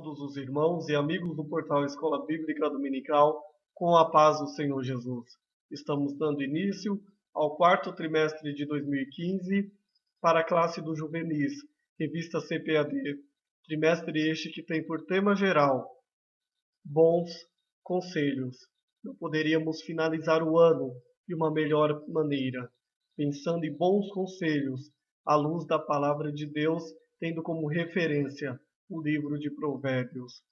todos os irmãos e amigos do portal Escola Bíblica Dominical, com a paz do Senhor Jesus. Estamos dando início ao quarto trimestre de 2015 para a classe do Juvenis, revista CPAD. Trimestre este que tem por tema geral Bons Conselhos. Não poderíamos finalizar o ano de uma melhor maneira, pensando em bons conselhos, à luz da palavra de Deus, tendo como referência o livro de Provérbios.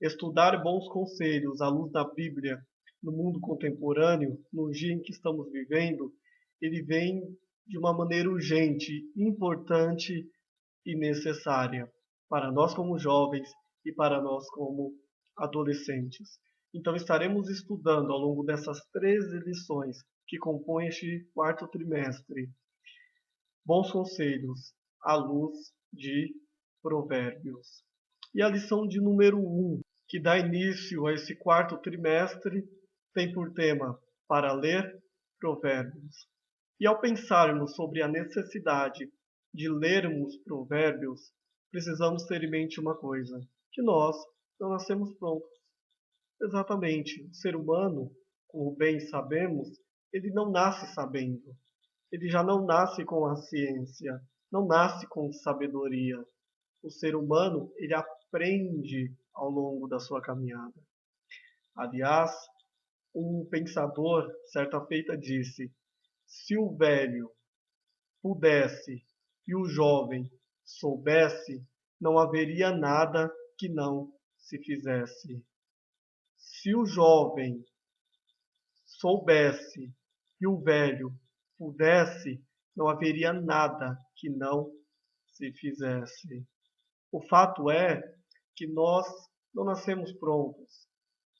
Estudar bons conselhos à luz da Bíblia no mundo contemporâneo, no dia em que estamos vivendo, ele vem de uma maneira urgente, importante e necessária para nós como jovens e para nós como adolescentes. Então estaremos estudando ao longo dessas 13 lições que compõem este quarto trimestre bons conselhos à luz de Provérbios. E a lição de número 1, que dá início a esse quarto trimestre, tem por tema para ler Provérbios. E ao pensarmos sobre a necessidade de lermos Provérbios, precisamos ter em mente uma coisa, que nós não nascemos prontos. Exatamente, o ser humano, como bem sabemos, ele não nasce sabendo. Ele já não nasce com a ciência, não nasce com sabedoria. O ser humano, ele aprende ao longo da sua caminhada. Aliás, um pensador, certa feita, disse: se o velho pudesse e o jovem soubesse, não haveria nada que não se fizesse. Se o jovem soubesse e o velho pudesse, não haveria nada que não se fizesse. O fato é que nós não nascemos prontos.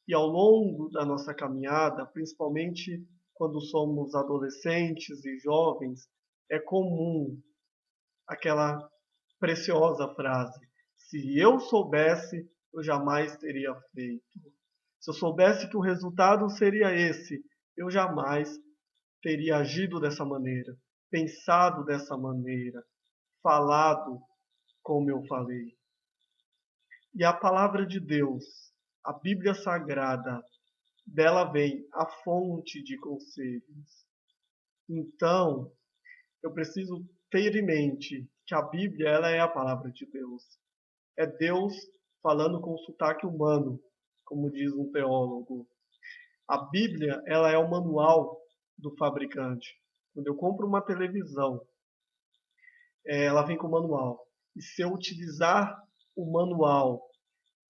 E ao longo da nossa caminhada, principalmente quando somos adolescentes e jovens, é comum aquela preciosa frase: se eu soubesse, eu jamais teria feito. Se eu soubesse que o resultado seria esse, eu jamais teria agido dessa maneira, pensado dessa maneira, falado como eu falei. E a palavra de Deus, a Bíblia Sagrada, dela vem a fonte de conselhos. Então, eu preciso ter em mente que a Bíblia ela é a palavra de Deus. É Deus falando com sotaque humano, como diz um teólogo. A Bíblia ela é o manual do fabricante. Quando eu compro uma televisão, ela vem com o manual. E se eu utilizar o manual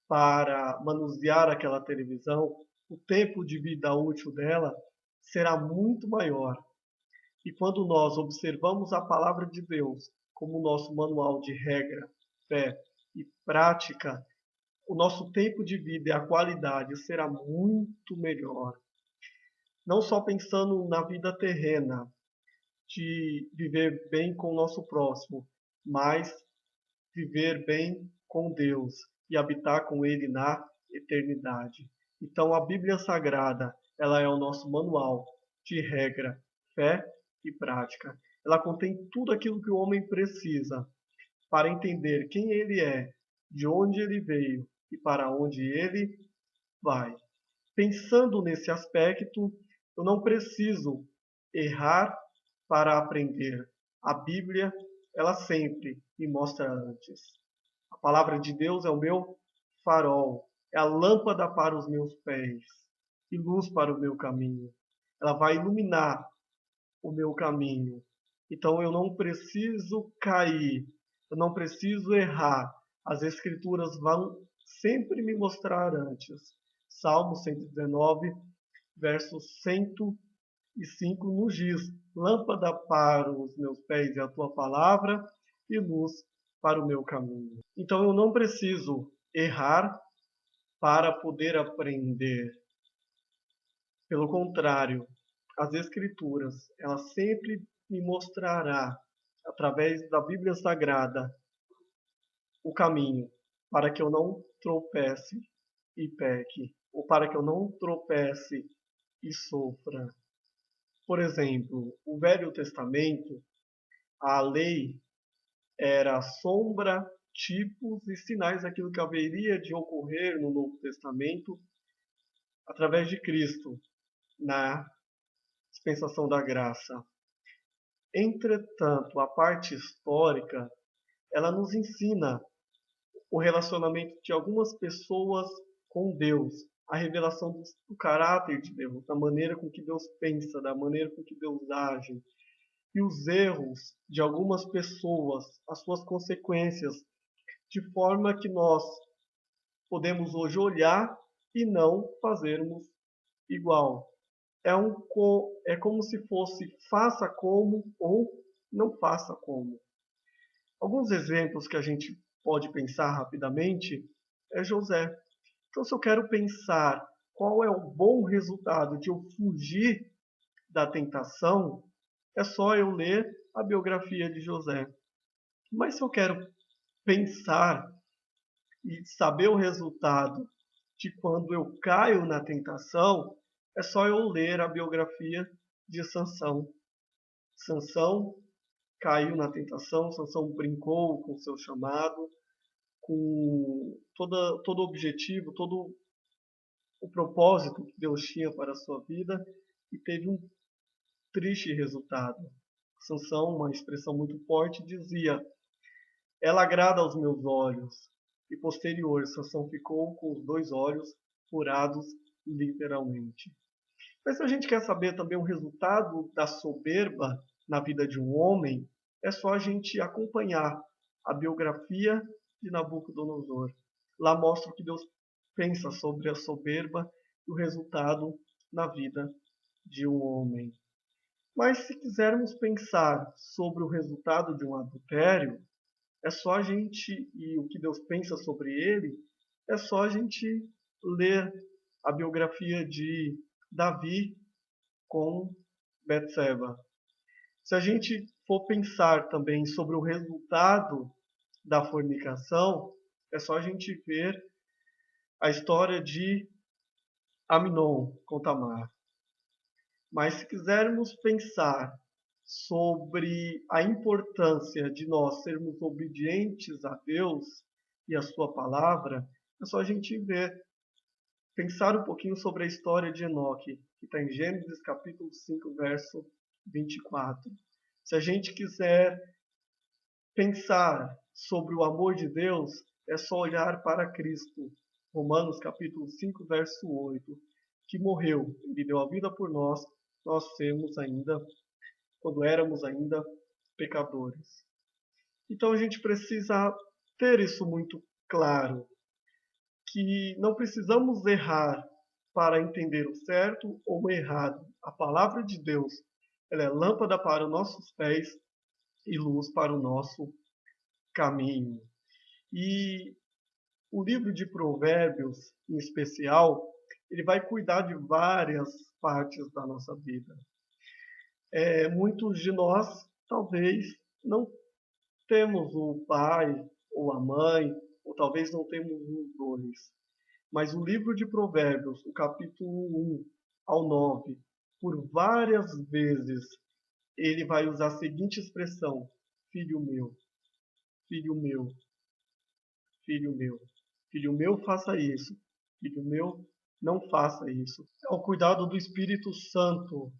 para manusear aquela televisão, o tempo de vida útil dela será muito maior. E quando nós observamos a palavra de Deus como nosso manual de regra, fé e prática, o nosso tempo de vida e a qualidade será muito melhor. Não só pensando na vida terrena, de viver bem com o nosso próximo, mas viver bem com Deus e habitar com Ele na eternidade. Então a Bíblia Sagrada, ela é o nosso manual de regra, fé e prática. Ela contém tudo aquilo que o homem precisa para entender quem ele é, de onde ele veio e para onde ele vai. Pensando nesse aspecto, eu não preciso errar para aprender. A Bíblia, ela sempre me mostra antes. A palavra de Deus é o meu farol, é a lâmpada para os meus pés e luz para o meu caminho. Ela vai iluminar o meu caminho. Então eu não preciso cair, eu não preciso errar. As Escrituras vão sempre me mostrar antes. Salmo 119, verso 105 nos diz: lâmpada para os meus pés é a tua palavra e luz para o meu caminho. Então eu não preciso errar para poder aprender. Pelo contrário, as Escrituras, ela sempre me mostrará, através da Bíblia Sagrada, o caminho para que eu não tropece e peque, ou para que eu não tropece e sofra. Por exemplo, o Velho Testamento, a lei era a sombra tipos e sinais daquilo que haveria de ocorrer no Novo Testamento através de Cristo, na dispensação da graça. Entretanto, a parte histórica, ela nos ensina o relacionamento de algumas pessoas com Deus, a revelação do caráter de Deus, da maneira com que Deus pensa, da maneira com que Deus age, e os erros de algumas pessoas, as suas consequências, de forma que nós podemos hoje olhar e não fazermos igual. É como se fosse faça como ou não faça como. Alguns exemplos que a gente pode pensar rapidamente é José. Então, se eu quero pensar qual é o bom resultado de eu fugir da tentação, é só eu ler a biografia de José. Mas se eu quero pensar e saber o resultado de quando eu caio na tentação, é só eu ler a biografia de Sansão. Sansão caiu na tentação, Sansão brincou com o seu chamado, com todo o objetivo, todo o propósito que Deus tinha para a sua vida e teve um triste resultado. Sansão, uma expressão muito forte, dizia: ela agrada aos meus olhos. E posterior, Sansão ficou com os 2 olhos furados, literalmente. Mas se a gente quer saber também o resultado da soberba na vida de um homem, é só a gente acompanhar a biografia de Nabucodonosor. Lá mostra o que Deus pensa sobre a soberba e o resultado na vida de um homem. Mas se quisermos pensar sobre o resultado de um adultério, é só a gente, e o que Deus pensa sobre ele, é só a gente ler a biografia de Davi com Betseba. Se a gente for pensar também sobre o resultado da fornicação, é só a gente ver a história de Aminon com Tamar. Mas se quisermos pensar sobre a importância de nós sermos obedientes a Deus e a sua palavra, é só a gente ver, pensar um pouquinho sobre a história de Enoque, que está em Gênesis capítulo 5, verso 24. Se a gente quiser pensar sobre o amor de Deus, é só olhar para Cristo. Romanos capítulo 5, verso 8, que morreu, ele deu a vida por nós, nós temos ainda, quando éramos ainda pecadores. Então a gente precisa ter isso muito claro, que não precisamos errar para entender o certo ou o errado. A palavra de Deus, ela é lâmpada para os nossos pés e luz para o nosso caminho. E o livro de Provérbios, em especial, ele vai cuidar de várias partes da nossa vida. Muitos de nós, talvez, não temos o pai ou a mãe, ou talvez não temos os dois. Mas o livro de Provérbios, o capítulo 1 ao 9, por várias vezes, ele vai usar a seguinte expressão: filho meu, filho meu, filho meu, filho meu, faça isso, filho meu, não faça isso. É o cuidado do Espírito Santo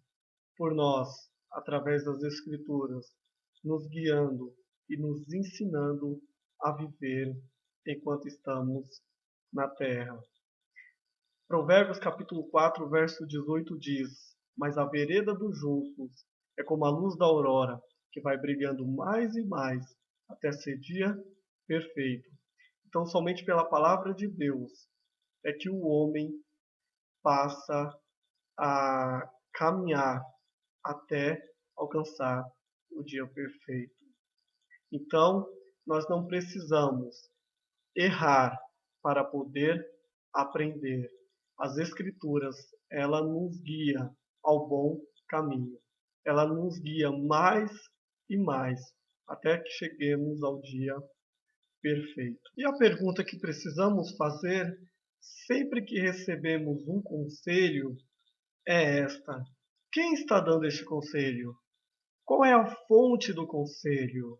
por nós, através das Escrituras, nos guiando e nos ensinando a viver enquanto estamos na terra. Provérbios capítulo 4, verso 18 diz: mas a vereda dos justos é como a luz da aurora, que vai brilhando mais e mais até ser dia perfeito. Então, somente pela palavra de Deus é que o homem passa a caminhar até alcançar o dia perfeito. Então, nós não precisamos errar para poder aprender. As Escrituras, ela nos guia ao bom caminho. Ela nos guia mais e mais até que cheguemos ao dia perfeito. E a pergunta que precisamos fazer sempre que recebemos um conselho é esta: quem está dando este conselho? Qual é a fonte do conselho?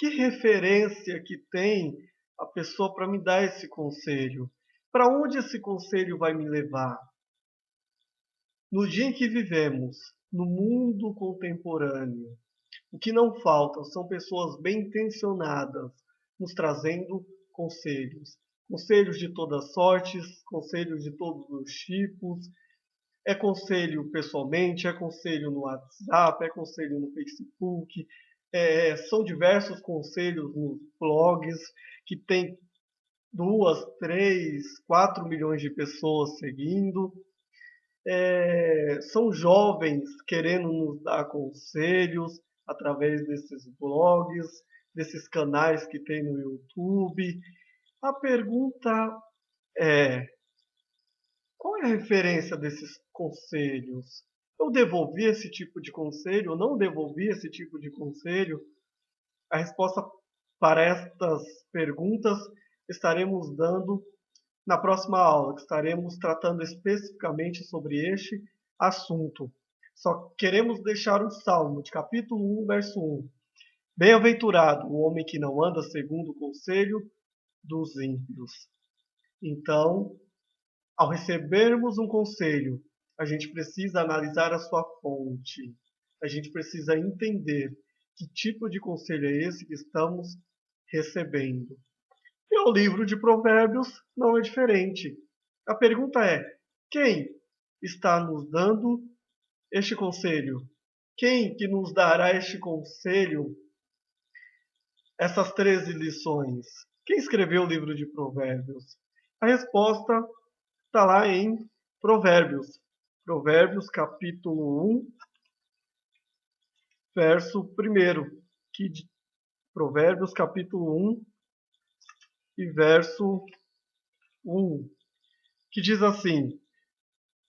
Que referência que tem a pessoa para me dar esse conselho? Para onde esse conselho vai me levar? No dia em que vivemos, no mundo contemporâneo, o que não falta são pessoas bem intencionadas nos trazendo conselhos. Conselhos de todas sortes, conselhos de todos os tipos. É conselho pessoalmente, é conselho no WhatsApp, é conselho no Facebook. São diversos conselhos nos blogs que tem 2, 3, 4 milhões de pessoas seguindo. São jovens querendo nos dar conselhos através desses blogs, desses canais que tem no YouTube. A pergunta é: qual é a referência desses conselhos? Eu devolvi esse tipo de conselho? Eu não devolvi esse tipo de conselho? A resposta para estas perguntas estaremos dando na próxima aula, que estaremos tratando especificamente sobre este assunto. Só queremos deixar um salmo de capítulo 1, verso 1. Bem-aventurado o homem que não anda segundo o conselho dos ímpios. Então, ao recebermos um conselho, a gente precisa analisar a sua fonte. A gente precisa entender que tipo de conselho é esse que estamos recebendo. E o livro de Provérbios não é diferente. A pergunta é: quem está nos dando este conselho? Quem que nos dará este conselho, essas 13 lições? Quem escreveu o livro de Provérbios? A resposta está lá em Provérbios. Provérbios capítulo 1, verso 1. Provérbios capítulo 1 e verso 1, que diz assim: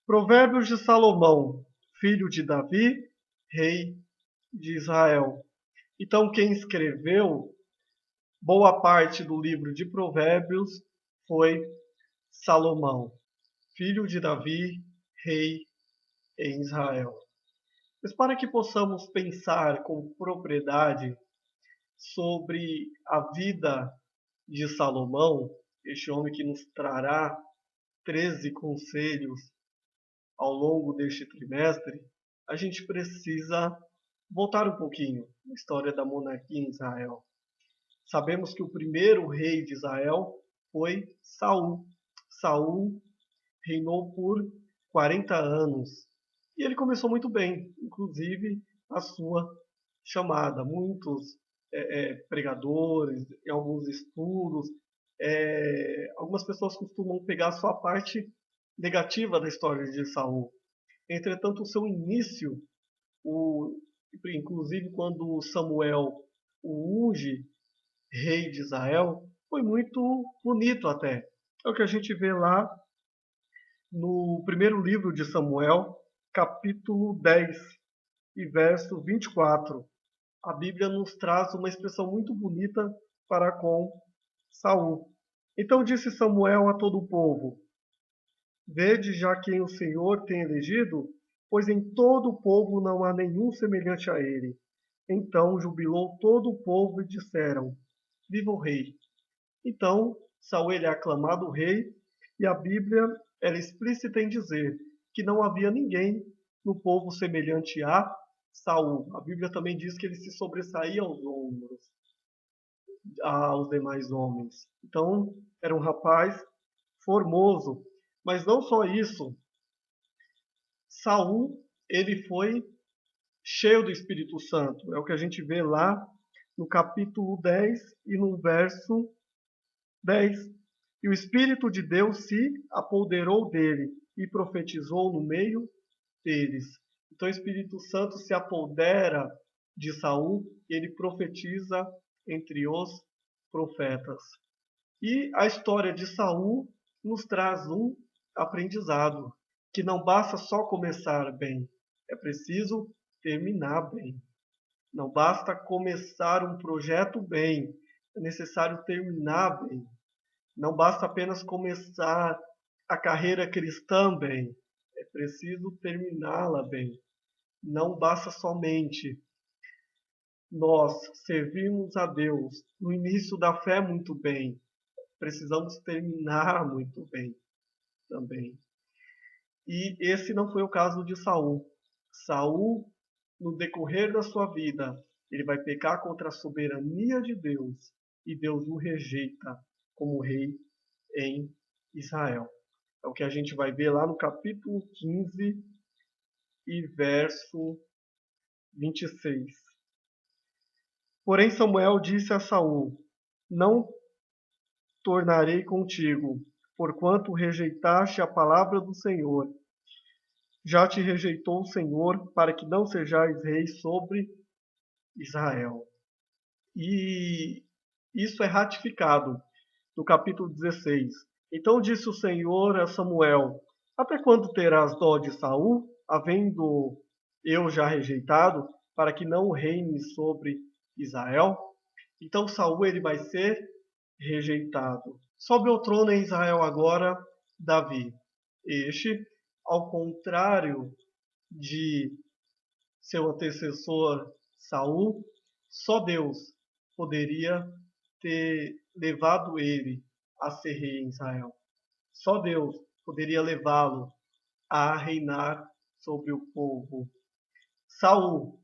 Provérbios de Salomão, filho de Davi, rei de Israel. Então, quem escreveu boa parte do livro de Provérbios foi Salomão, filho de Davi, rei em Israel. Mas para que possamos pensar com propriedade sobre a vida de Salomão, este homem que nos trará 13 conselhos ao longo deste trimestre, a gente precisa voltar um pouquinho na história da monarquia em Israel. Sabemos que o primeiro rei de Israel foi Saul. Saul reinou por 40 anos e ele começou muito bem, inclusive a sua chamada. Muitos pregadores, em alguns estudos, algumas pessoas costumam pegar só a parte negativa da história de Saul. Entretanto, o seu início, inclusive quando Samuel o unge rei de Israel, foi muito bonito até. É o que a gente vê lá no primeiro livro de Samuel, capítulo 10 e verso 24. A Bíblia nos traz uma expressão muito bonita para com Saul. Então disse Samuel a todo o povo: Vede já quem o Senhor tem elegido, pois em todo o povo não há nenhum semelhante a ele. Então jubilou todo o povo e disseram: Viva o rei! Então Saul é aclamado rei, e a Bíblia era explícita em dizer que não havia ninguém no povo semelhante a Saul. A Bíblia também diz que ele se sobressaía aos ombros, aos demais homens. Então era um rapaz formoso. Mas não só isso, Saul, ele foi cheio do Espírito Santo. É o que a gente vê lá no capítulo 10 e no verso 10. E o Espírito de Deus se apoderou dele e profetizou no meio deles. Então o Espírito Santo se apodera de Saul e ele profetiza entre os profetas. E a história de Saul nos traz um aprendizado, que não basta só começar bem, é preciso terminar bem. Não basta começar um projeto bem, é necessário terminar bem. Não basta apenas começar a carreira cristã bem, é preciso terminá-la bem. Não basta somente nós servimos a Deus no início da fé muito bem, precisamos terminar muito bem também. E esse não foi o caso de Saul. Saul, no decorrer da sua vida, ele vai pecar contra a soberania de Deus e Deus o rejeita como rei em Israel. É o que a gente vai ver lá no capítulo 15 e verso 26. Porém Samuel disse a Saul: Não tornarei contigo, porquanto rejeitaste a palavra do Senhor. Já te rejeitou o Senhor, para que não sejais rei sobre Israel. E isso é ratificado no capítulo 16. Então disse o Senhor a Samuel: Até quando terás dó de Saul, havendo eu já rejeitado, para que não reine sobre Israel? Então Saul ele vai ser rejeitado. Sobe ao trono em Israel agora Davi. Este, ao contrário de seu antecessor Saul, só Deus poderia ter levado ele a ser rei em Israel. Só Deus poderia levá-lo a reinar sobre o povo. Saul,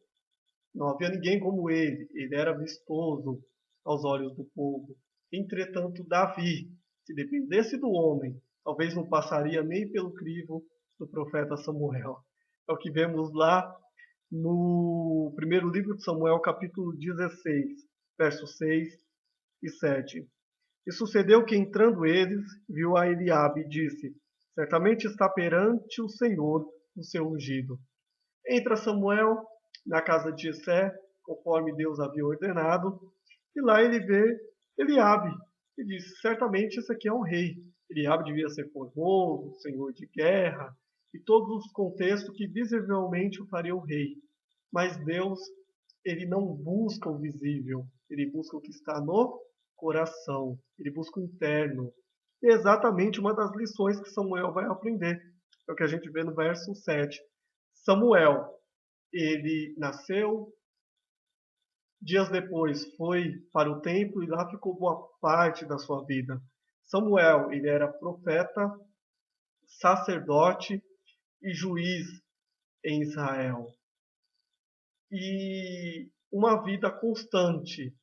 não havia ninguém como ele era vistoso aos olhos do povo. Entretanto, Davi, se dependesse do homem, talvez não passaria nem pelo crivo do profeta Samuel. É o que vemos lá no primeiro livro de Samuel, capítulo 16, versos 6 e 7. E sucedeu que, entrando eles, viu a Eliabe e disse: Certamente está perante o Senhor o seu ungido. Entra Samuel na casa de Jessé, conforme Deus havia ordenado, e lá ele vê Eliabe e diz: Certamente esse aqui é um rei. Eliabe devia ser formoso, senhor de guerra, e todos os contextos que visivelmente o fariam rei. Mas Deus, ele não busca o visível, ele busca o que está no coração, ele busca o interno. E é exatamente uma das lições que Samuel vai aprender. É o que a gente vê no verso 7. Samuel, ele nasceu, dias depois foi para o templo e lá ficou boa parte da sua vida. Samuel, ele era profeta, sacerdote e juiz em Israel. E uma vida constante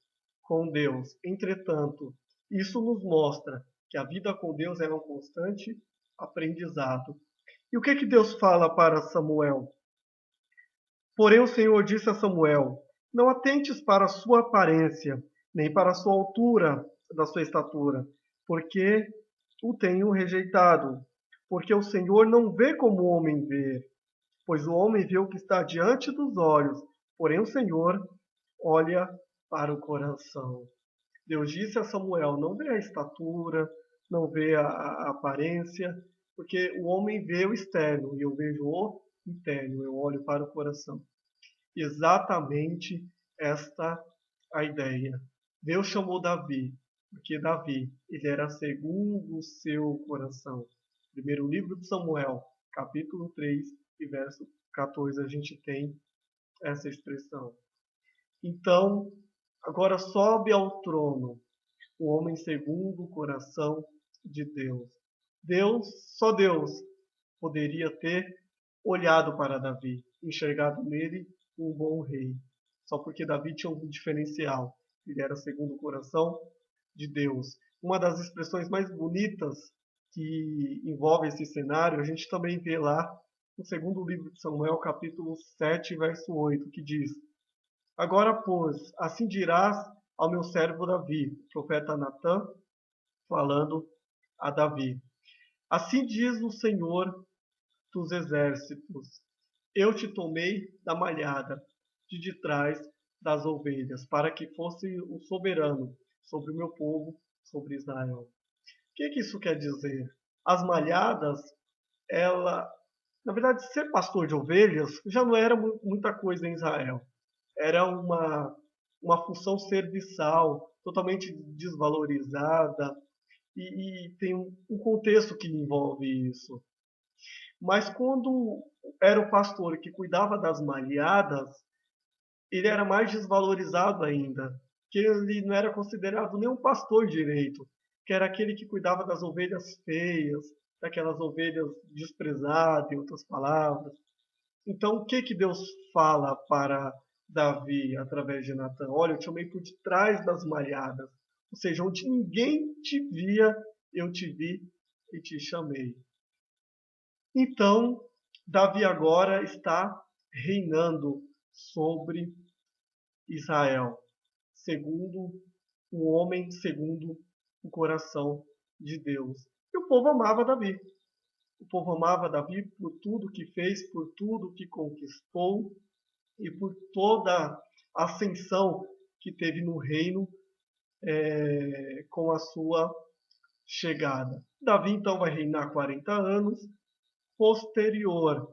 com Deus. Entretanto, isso nos mostra que a vida com Deus é um constante aprendizado. E o que Deus fala para Samuel? Porém o Senhor disse a Samuel: Não atentes para a sua aparência, nem para a sua altura da sua estatura, porque o tenho rejeitado. Porque o Senhor não vê como o homem vê, pois o homem vê o que está diante dos olhos, porém o Senhor olha para o coração. Deus disse a Samuel: Não vê a estatura, não vê a aparência, porque o homem vê o externo e eu vejo o interno, eu olho para o coração. Exatamente esta a ideia. Deus chamou Davi, porque Davi, ele era segundo o seu coração. Primeiro livro de Samuel, capítulo 3 e verso 14, a gente tem essa expressão. Então, agora sobe ao trono o homem segundo o coração de Deus. Só Deus poderia ter olhado para Davi, enxergado nele um bom rei. Só porque Davi tinha um diferencial. Ele era segundo o coração de Deus. Uma das expressões mais bonitas que envolve esse cenário, a gente também vê lá no segundo livro de Samuel, capítulo 7, verso 8, que diz: Agora, pois, assim dirás ao meu servo Davi, profeta Natã, falando a Davi: Assim diz o Senhor dos exércitos: Eu te tomei da malhada, de trás das ovelhas, para que fosse o soberano sobre o meu povo, sobre Israel. O que isso quer dizer? As malhadas, ela, na verdade, ser pastor de ovelhas já não era muita coisa em Israel. Era uma função serviçal, totalmente desvalorizada, e tem um contexto que envolve isso. Mas quando era o pastor que cuidava das malhadas, ele era mais desvalorizado ainda, que ele não era considerado nem um pastor direito, que era aquele que cuidava das ovelhas feias, daquelas ovelhas desprezadas, em outras palavras. Então, o que que Deus fala para Davi através de Natan? Olha, eu te chamei por detrás das malhadas, ou seja, onde ninguém te via, eu te vi e te chamei. Então, Davi agora está reinando sobre Israel, segundo um homem segundo o coração de Deus. E o povo amava Davi. O povo amava Davi por tudo que fez, por tudo que conquistou e por toda a ascensão que teve no reino com a sua chegada. Davi então vai reinar 40 anos. Posterior,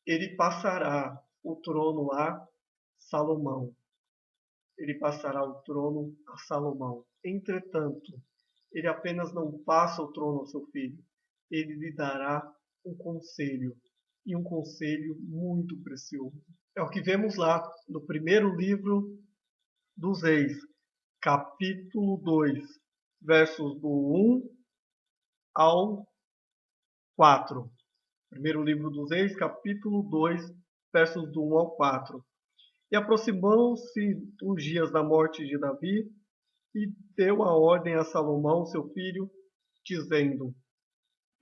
ele passará o trono a Salomão. Ele passará o trono a Salomão. Entretanto, ele apenas não passa o trono ao seu filho, ele lhe dará um conselho, e um conselho muito precioso. É o que vemos lá no primeiro livro dos Reis, capítulo 2, versos do 1 ao 4. Primeiro livro dos Reis, capítulo 2, versos do 1 ao 4. E aproximou-se os dias da morte de Davi, e deu a ordem a Salomão, seu filho, dizendo: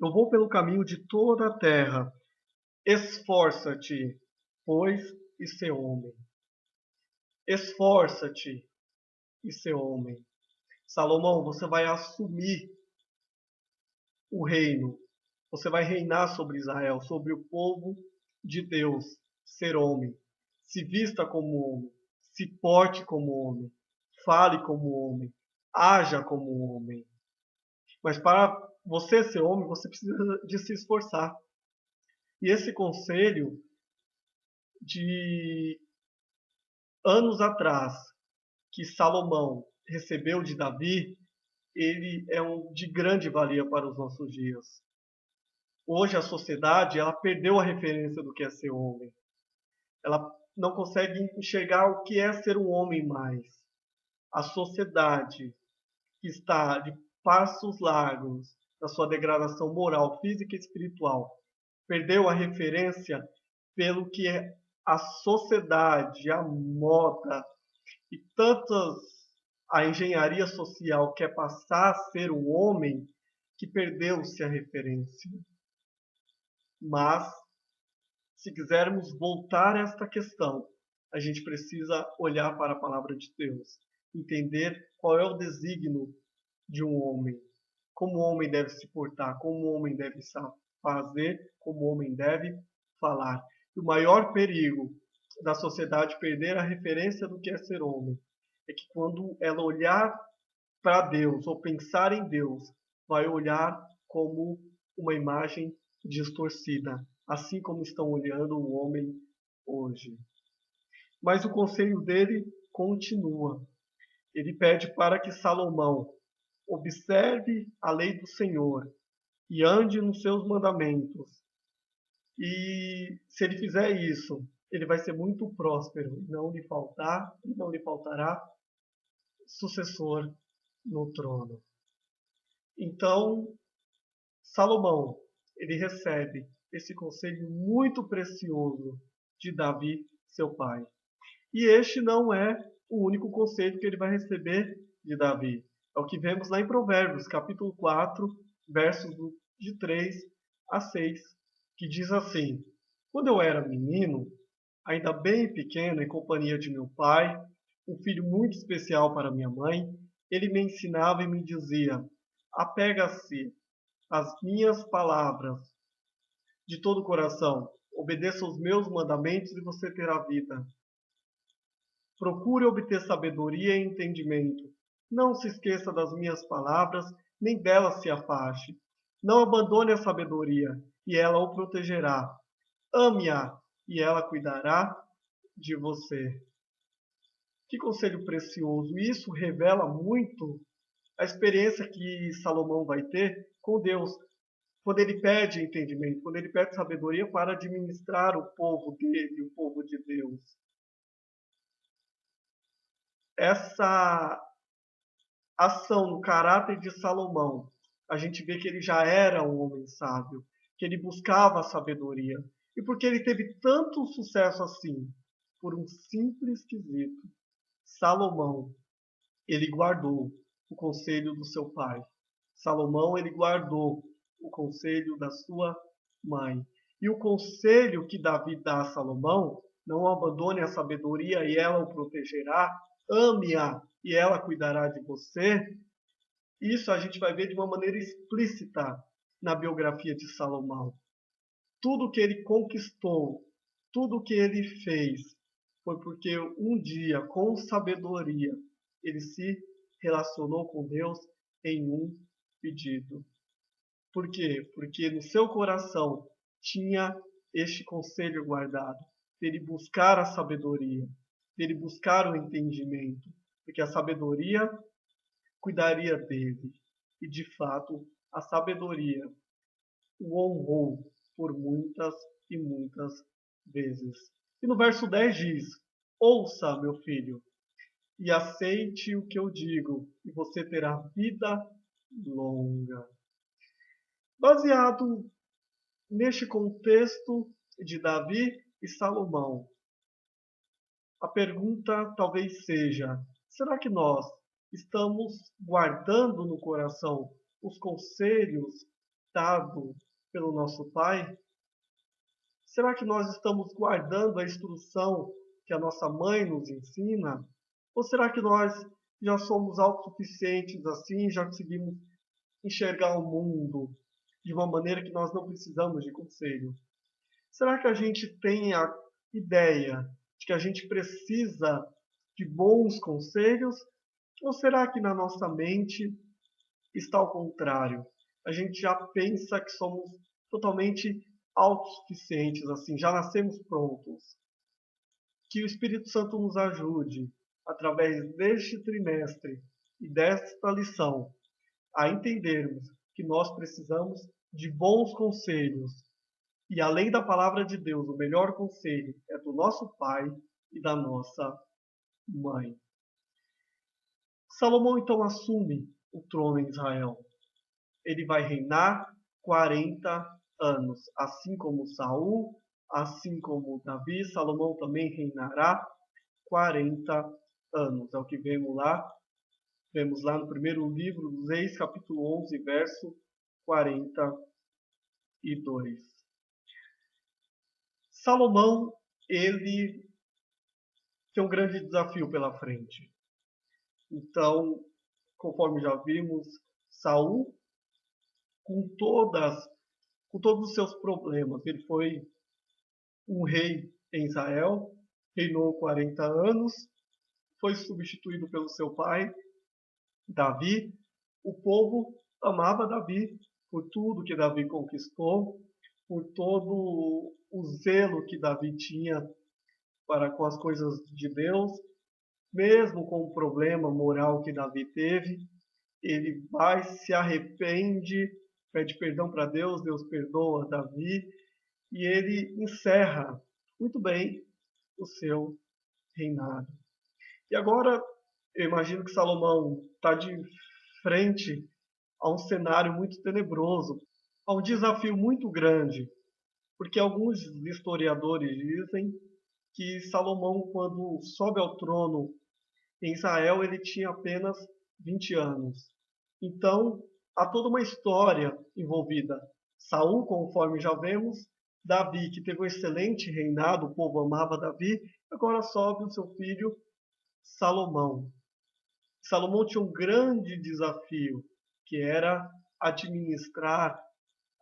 Eu vou pelo caminho de toda a terra. Esforça-te, pois, e ser homem. Esforça-te e ser homem. Salomão, você vai assumir o reino. Você vai reinar sobre Israel, sobre o povo de Deus. Ser homem. Se vista como homem. Se porte como homem. Fale como homem. Haja como homem. Mas para você ser homem, você precisa de se esforçar. E esse conselho de anos atrás que Salomão recebeu de Davi, ele é de grande valia para os nossos dias. Hoje a sociedade, ela perdeu a referência do que é ser homem. Ela não consegue enxergar o que é ser um homem mais. A sociedade que está de passos largos na sua degradação moral, física e espiritual, perdeu a referência pelo que é a sociedade, a moda e tantas a engenharia social quer passar a ser um homem que perdeu-se a referência. Mas, se quisermos voltar a esta questão, a gente precisa olhar para a palavra de Deus, entender qual é o desígnio de um homem, como o homem deve se portar, como o homem deve fazer, como o homem deve falar. E o maior perigo da sociedade perder a referência do que é ser homem é que quando ela olhar para Deus ou pensar em Deus, vai olhar como uma imagem distorcida, assim como estão olhando o homem hoje. Mas o conselho dele continua. Ele pede para que Salomão observe a lei do Senhor e ande nos seus mandamentos. E se ele fizer isso, ele vai ser muito próspero, não lhe faltará sucessor no trono. Então, Salomão, ele recebe esse conselho muito precioso de Davi, seu pai. E este não é o único conselho que ele vai receber de Davi. É o que vemos lá em Provérbios, capítulo 4, versos de 3 a 6, que diz assim: Quando eu era menino, ainda bem pequeno, em companhia de meu pai, um filho muito especial para minha mãe, ele me ensinava e me dizia: apega-se às minhas palavras de todo o coração, obedeça os meus mandamentos e você terá vida. Procure obter sabedoria e entendimento. Não se esqueça das minhas palavras, nem delas se afaste. Não abandone a sabedoria, e ela o protegerá. Ame-a, e ela cuidará de você. Que conselho precioso! Isso revela muito a experiência que Salomão vai ter com Deus. quando ele pede entendimento, quando ele pede sabedoria para administrar o povo dele, o povo de Deus. Essa ação no caráter de Salomão, a gente vê que ele já era um homem sábio, que ele buscava a sabedoria. E porque ele teve tanto sucesso assim, por um simples quesito, Salomão, ele guardou o conselho do seu pai. Salomão, ele guardou o conselho da sua mãe. E o conselho que Davi dá a Salomão, não abandone a sabedoria e ela o protegerá, ame-a e ela cuidará de você. Isso a gente vai ver de uma maneira explícita na biografia de Salomão. Tudo que ele conquistou, tudo que ele fez, foi porque um dia, com sabedoria, ele se relacionou com Deus em um pedido. Por quê? Porque no seu coração tinha este conselho guardado, de ele buscar a sabedoria, de ele buscar o entendimento, porque a sabedoria cuidaria dele. E de fato, a sabedoria o honrou por muitas e muitas vezes. E no verso 10 diz: Ouça, meu filho, e aceite o que eu digo, e você terá vida longa. Baseado neste contexto de Davi e Salomão, a pergunta talvez seja: será que nós estamos guardando no coração os conselhos dados pelo nosso Pai? Será que nós estamos guardando a instrução que a nossa mãe nos ensina? Ou será que nós já somos autossuficientes assim, já conseguimos enxergar o mundo de uma maneira que nós não precisamos de conselho? Será que a gente tem a ideia de que a gente precisa de bons conselhos? Ou será que na nossa mente está ao contrário? A gente já pensa que somos totalmente autossuficientes, assim, já nascemos prontos. Que o Espírito Santo nos ajude, através deste trimestre e desta lição, a entendermos que nós precisamos de bons conselhos. E além da palavra de Deus, o melhor conselho é do nosso pai e da nossa mãe. Salomão então assume o trono em Israel. Ele vai reinar 40 anos, assim como Saul, assim como Davi. Salomão também reinará 40 anos. É o que vemos lá no primeiro livro dos Reis, capítulo 11, verso 42. Salomão, ele tem um grande desafio pela frente. Então, conforme já vimos, Saul, com todos os seus problemas, ele foi um rei em Israel, reinou 40 anos, foi substituído pelo seu pai, Davi. O povo amava Davi por tudo que Davi conquistou, por todo o zelo que Davi tinha para com as coisas de Deus, mesmo com o problema moral que Davi teve, ele vai, se arrepende, pede perdão para Deus, Deus perdoa Davi, e ele encerra muito bem o seu reinado. E agora, eu imagino que Salomão está de frente a um cenário muito tenebroso, a um desafio muito grande, porque alguns historiadores dizem que Salomão, quando sobe ao trono em Israel, ele tinha apenas 20 anos. Então, há toda uma história envolvida. Saul, conforme já vemos, Davi, que teve um excelente reinado, o povo amava Davi, agora sobe o seu filho Salomão. Salomão tinha um grande desafio, que era administrar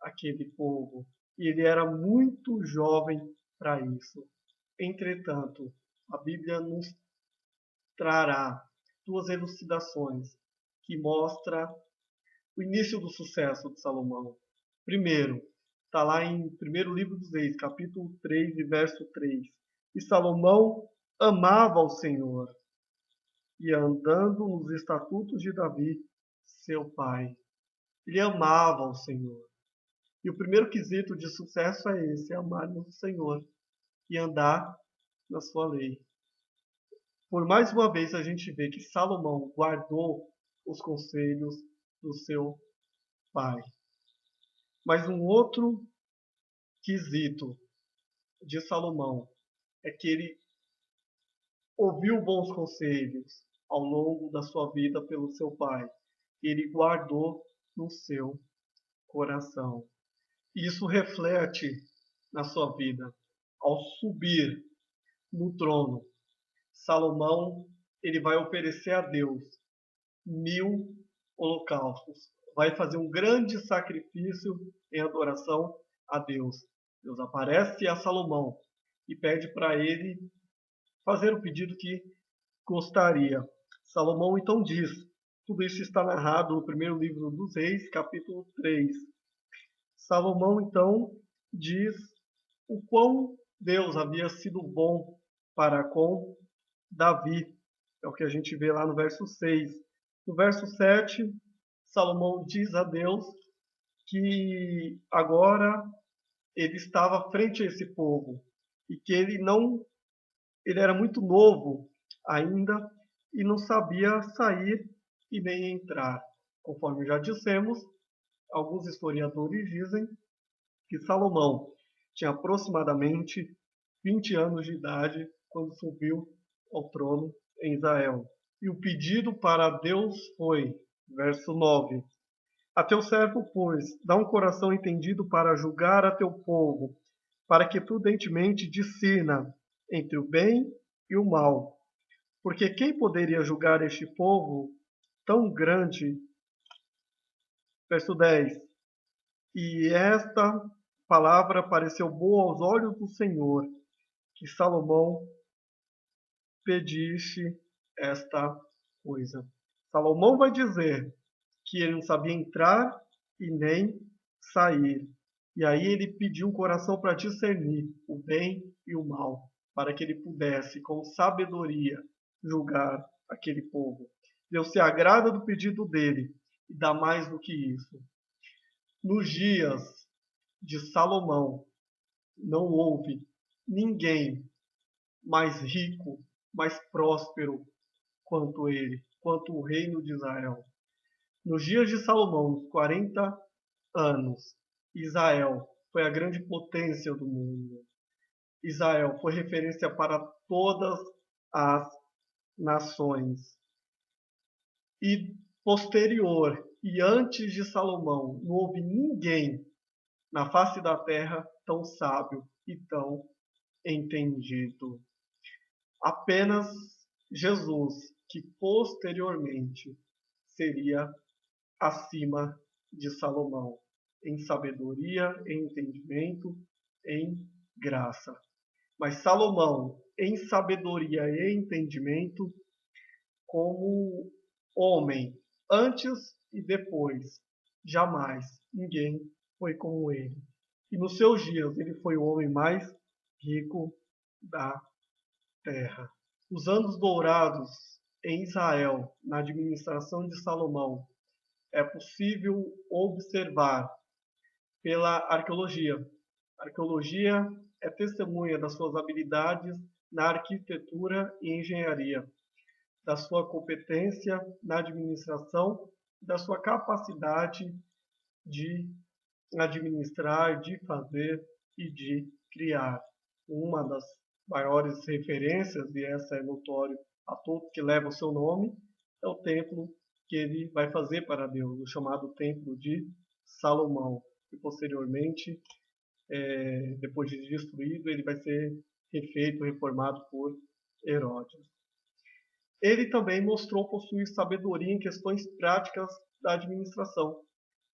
aquele povo. E ele era muito jovem para isso. Entretanto, a Bíblia nos trará duas elucidações que mostram o início do sucesso de Salomão. Primeiro, está lá em primeiro livro dos Reis, capítulo 3, e verso 3. E Salomão amava o Senhor, e andando nos estatutos de Davi, seu pai. Ele amava o Senhor. E o primeiro quesito de sucesso é esse: amar o Senhor e andar na sua lei. Por mais uma vez a gente vê que Salomão guardou os conselhos do seu pai. Mas um outro quesito de Salomão é que ele ouviu bons conselhos ao longo da sua vida pelo seu pai. Ele guardou no seu coração. E isso reflete na sua vida. Ao subir no trono, Salomão ele vai oferecer a Deus 1000 holocaustos. Vai fazer um grande sacrifício em adoração a Deus. Deus aparece a Salomão e pede para ele fazer o pedido que gostaria. Salomão então diz, tudo isso está narrado no primeiro livro dos Reis, capítulo 3. Salomão então diz o quão Deus havia sido bom para com Davi. É o que a gente vê lá no verso 6. No verso 7, Salomão diz a Deus que agora ele estava frente a esse povo e que ele era muito novo ainda e não sabia sair e nem entrar. Conforme já dissemos, alguns historiadores dizem que Salomão tinha aproximadamente 20 anos de idade quando subiu ao trono em Israel. E o pedido para Deus foi, verso 9: a teu servo, pois, dá um coração entendido para julgar a teu povo, para que prudentemente discirna entre o bem e o mal. Porque quem poderia julgar este povo tão grande? Verso 10. E esta palavra pareceu boa aos olhos do Senhor, que Salomão pedisse esta coisa. Salomão vai dizer que ele não sabia entrar e nem sair. E aí ele pediu um coração para discernir o bem e o mal, para que ele pudesse, com sabedoria, julgar aquele povo. Deus se agrada do pedido dele e dá mais do que isso. Nos dias de Salomão, não houve ninguém mais rico, mais próspero quanto ele, quanto o reino de Israel. Nos dias de Salomão, nos 40 anos, Israel foi a grande potência do mundo. Israel foi referência para todas as nações. E posterior e antes de Salomão, não houve ninguém na face da terra tão sábio e tão entendido. Apenas Jesus, que posteriormente seria acima de Salomão, em sabedoria, em entendimento, em graça. Mas Salomão, em sabedoria e entendimento, como homem, antes e depois, jamais ninguém foi como ele. E nos seus dias ele foi o homem mais rico da terra. Os anos dourados em Israel, na administração de Salomão, é possível observar pela arqueologia. A arqueologia é testemunha das suas habilidades na arquitetura e engenharia, da sua competência na administração, da sua capacidade de administrar, de fazer e de criar. Uma das maiores referências, e essa é notório a todos que levam o seu nome, é o templo que ele vai fazer para Deus, o chamado Templo de Salomão, e posteriormente, depois de destruído, ele vai ser refeito, reformado por Herodes. Ele também mostrou possuir sabedoria em questões práticas da administração.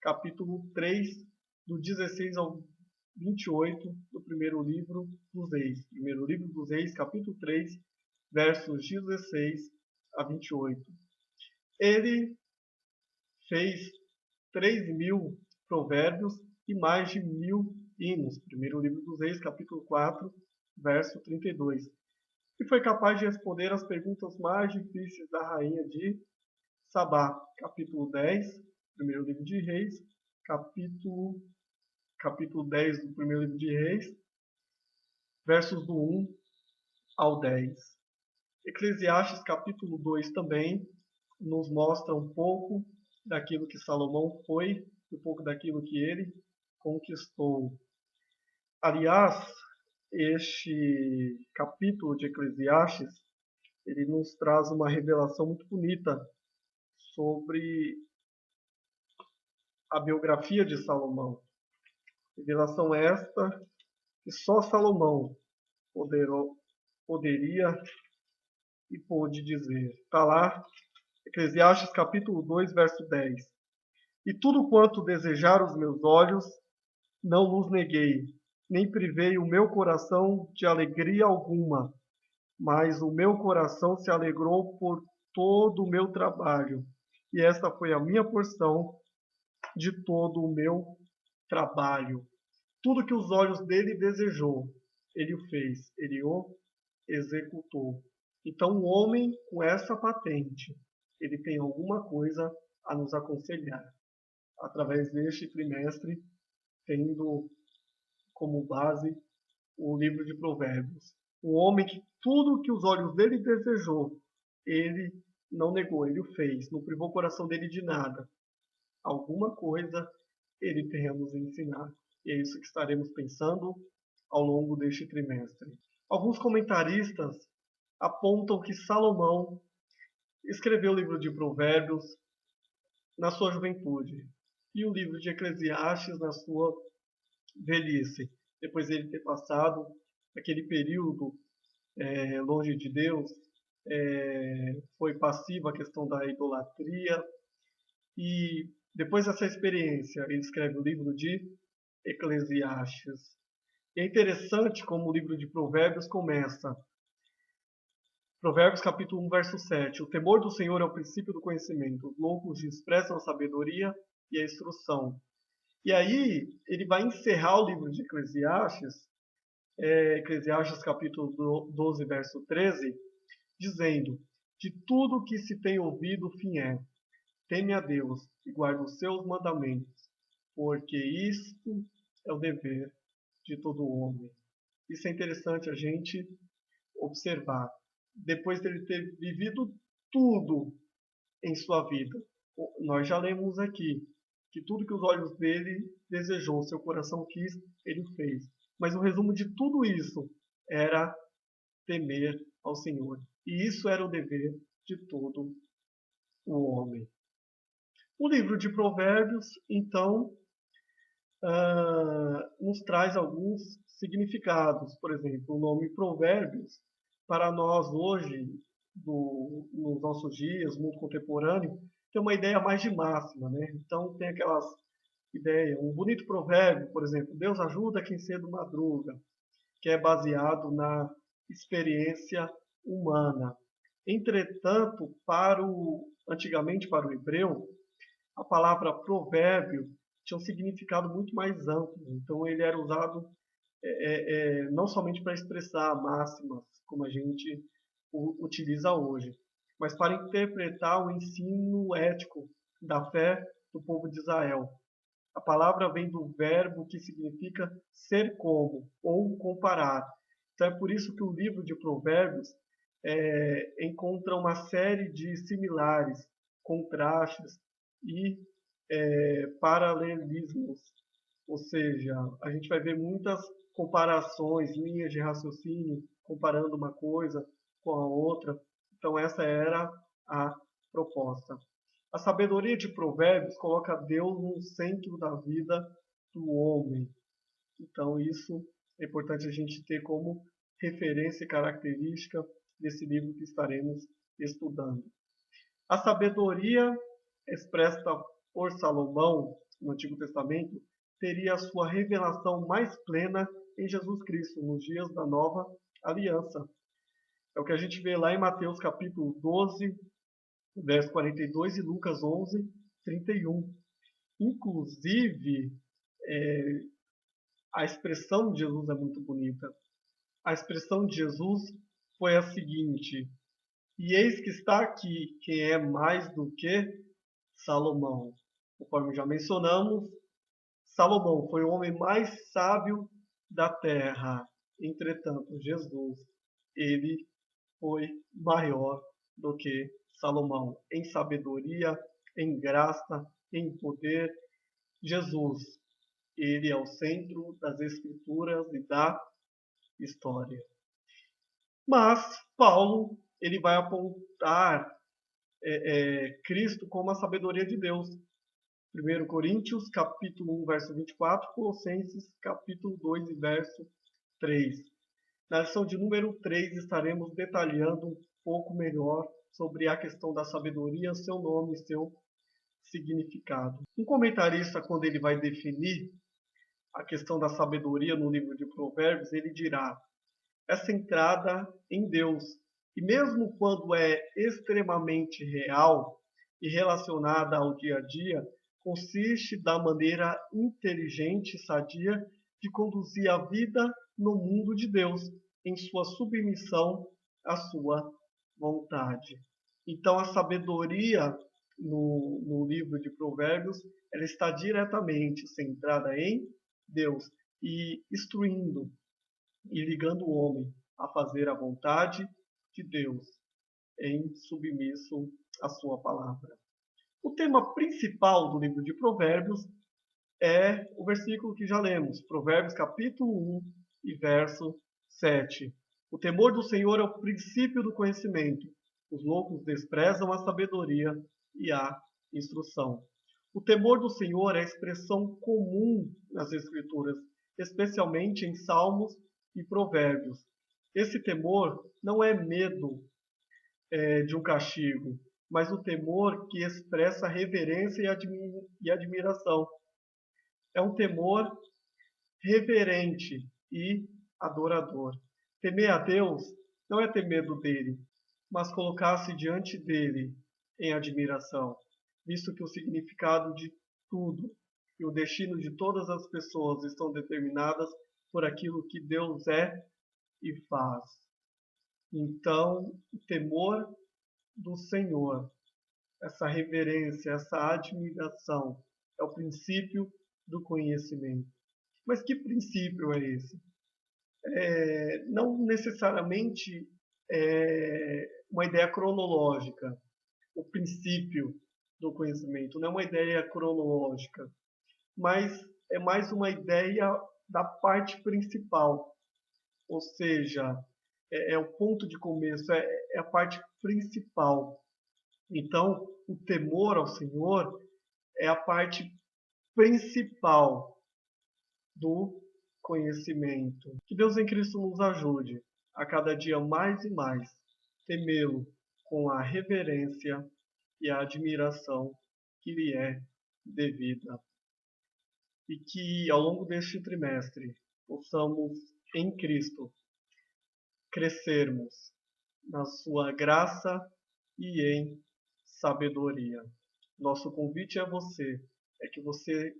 Capítulo 3, do 16 ao 28 do primeiro livro dos Reis. Primeiro livro dos Reis, capítulo 3, versos 16 a 28. Ele fez 3.000 provérbios e mais de 1.000 hinos. Primeiro livro dos Reis, capítulo 4, verso 32. E foi capaz de responder as perguntas mais difíceis da rainha de Sabá. Capítulo 10, primeiro livro de Reis, capítulo capítulo 10 do primeiro livro de Reis, versos do 1 ao 10. Eclesiastes, capítulo 2 também nos mostra um pouco daquilo que Salomão foi, um pouco daquilo que ele conquistou. Aliás, este capítulo de Eclesiastes, ele nos traz uma revelação muito bonita sobre a biografia de Salomão. Revelação esta que só Salomão poderia e pôde dizer. Está lá, Eclesiastes capítulo 2, verso 10. E tudo quanto desejar os meus olhos, não vos neguei, nem privei o meu coração de alegria alguma, mas o meu coração se alegrou por todo o meu trabalho, e esta foi a minha porção de todo o meu trabalho. Tudo que os olhos dele desejou, ele o fez, ele o executou. Então, o homem com essa patente, ele tem alguma coisa a nos aconselhar, através deste trimestre, tendo como base o livro de Provérbios. Um homem que tudo que os olhos dele desejou, ele não negou, ele o fez, não privou o coração dele de nada. Alguma coisa ele tem a nos ensinar. E é isso que estaremos pensando ao longo deste trimestre. Alguns comentaristas apontam que Salomão escreveu o livro de Provérbios na sua juventude e o livro de Eclesiastes na sua velhice, depois de ele ter passado aquele período longe de Deus, foi passivo a questão da idolatria, e depois dessa experiência ele escreve o livro de Eclesiastes. E é interessante como o livro de Provérbios começa. Provérbios capítulo 1, verso 7. O temor do Senhor é o princípio do conhecimento. Os loucos desprezam a sabedoria e a instrução. E aí ele vai encerrar o livro de Eclesiastes, Eclesiastes capítulo 12, verso 13, dizendo: de tudo que se tem ouvido, o fim é: teme a Deus e guarda os seus mandamentos, porque isto é o dever de todo homem. Isso é interessante a gente observar. Depois dele ter vivido tudo em sua vida, nós já lemos aqui que tudo que os olhos dele desejou, seu coração quis, ele fez. Mas o resumo de tudo isso era temer ao Senhor. E isso era o dever de todo o homem. O livro de Provérbios, então, nos traz alguns significados. Por exemplo, o nome Provérbios, para nós hoje, nos nossos dias, mundo contemporâneo, tem uma ideia mais de máxima, né? Então, tem aquelas ideias, um bonito provérbio, por exemplo, Deus ajuda quem cedo madruga, que é baseado na experiência humana. Entretanto, antigamente para o hebreu, a palavra provérbio tinha um significado muito mais amplo. Então, ele era usado não somente para expressar máximas, como a gente utiliza hoje, mas para interpretar o ensino ético da fé do povo de Israel. A palavra vem do verbo que significa ser como ou comparar. Então é por isso que o livro de Provérbios encontra uma série de similares, contrastes e paralelismos. Ou seja, a gente vai ver muitas comparações, linhas de raciocínio, comparando uma coisa com a outra. Então essa era a proposta. A sabedoria de Provérbios coloca Deus no centro da vida do homem. Então isso é importante a gente ter como referência e característica desse livro que estaremos estudando. A sabedoria expressa por Salomão no Antigo Testamento teria a sua revelação mais plena em Jesus Cristo, nos dias da nova aliança. É o que a gente vê lá em Mateus capítulo 12, verso 42 e Lucas 11, 31. Inclusive, a expressão de Jesus é muito bonita. A expressão de Jesus foi a seguinte: e eis que está aqui quem é mais do que Salomão. Conforme já mencionamos, Salomão foi o homem mais sábio da terra. Entretanto, Jesus, ele foi maior do que Salomão em sabedoria, em graça, em poder. Jesus, ele é o centro das Escrituras e da história. Mas Paulo, ele vai apontar Cristo como a sabedoria de Deus. 1 Coríntios, capítulo 1, verso 24, Colossenses, capítulo 2, verso 3. Na lição de número 3, estaremos detalhando um pouco melhor sobre a questão da sabedoria, seu nome e seu significado. Um comentarista, quando ele vai definir a questão da sabedoria no livro de Provérbios, ele dirá: é centrada em Deus. E mesmo quando é extremamente real e relacionada ao dia a dia, consiste da maneira inteligente e sadia de conduzir a vida no mundo de Deus, em sua submissão à sua vontade. Então, a sabedoria no livro de Provérbios, ela está diretamente centrada em Deus e instruindo e ligando o homem a fazer a vontade de Deus em submisso à sua palavra. O tema principal do livro de Provérbios é o versículo que já lemos, Provérbios capítulo 1 e verso 7. O temor do Senhor é o princípio do conhecimento. Os loucos desprezam a sabedoria e a instrução. O temor do Senhor é a expressão comum nas Escrituras, especialmente em Salmos e Provérbios. Esse temor não é medo de um castigo, mas o temor que expressa reverência e admiração. É um temor reverente e adorador. Temer a Deus não é ter medo dele, mas colocar-se diante dele em admiração, visto que o significado de tudo e o destino de todas as pessoas estão determinadas por aquilo que Deus é e faz. Então, o temor do Senhor, essa reverência, essa admiração, é o princípio do conhecimento. Mas que princípio é esse? Não necessariamente uma ideia cronológica, o princípio do conhecimento, não é uma ideia cronológica, mas é mais uma ideia da parte principal, ou seja, é o ponto de começo, é a parte principal. Então, o temor ao Senhor é a parte principal do conhecimento. Que Deus em Cristo nos ajude a cada dia mais e mais temê-lo com a reverência e a admiração que lhe é devida. E que ao longo deste trimestre possamos em Cristo crescermos na sua graça e em sabedoria. Nosso convite a você é que você,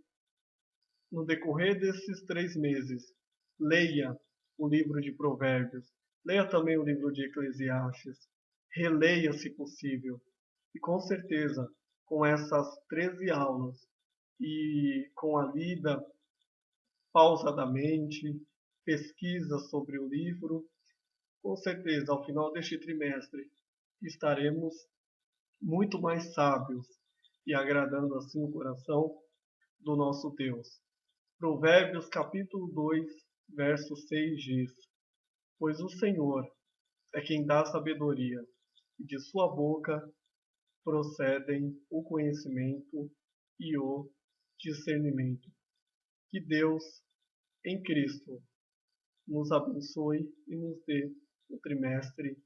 no decorrer desses 3 meses, leia o livro de Provérbios, leia também o livro de Eclesiastes, releia se possível. E com certeza, com essas 13 aulas e com a lida pausadamente, pesquisa sobre o livro, com certeza, ao final deste trimestre, estaremos muito mais sábios e agradando assim o coração do nosso Deus. Provérbios capítulo 2, verso 6 diz: Pois o Senhor é quem dá sabedoria, e de sua boca procedem o conhecimento e o discernimento. Que Deus, em Cristo, nos abençoe e nos dê um trimestre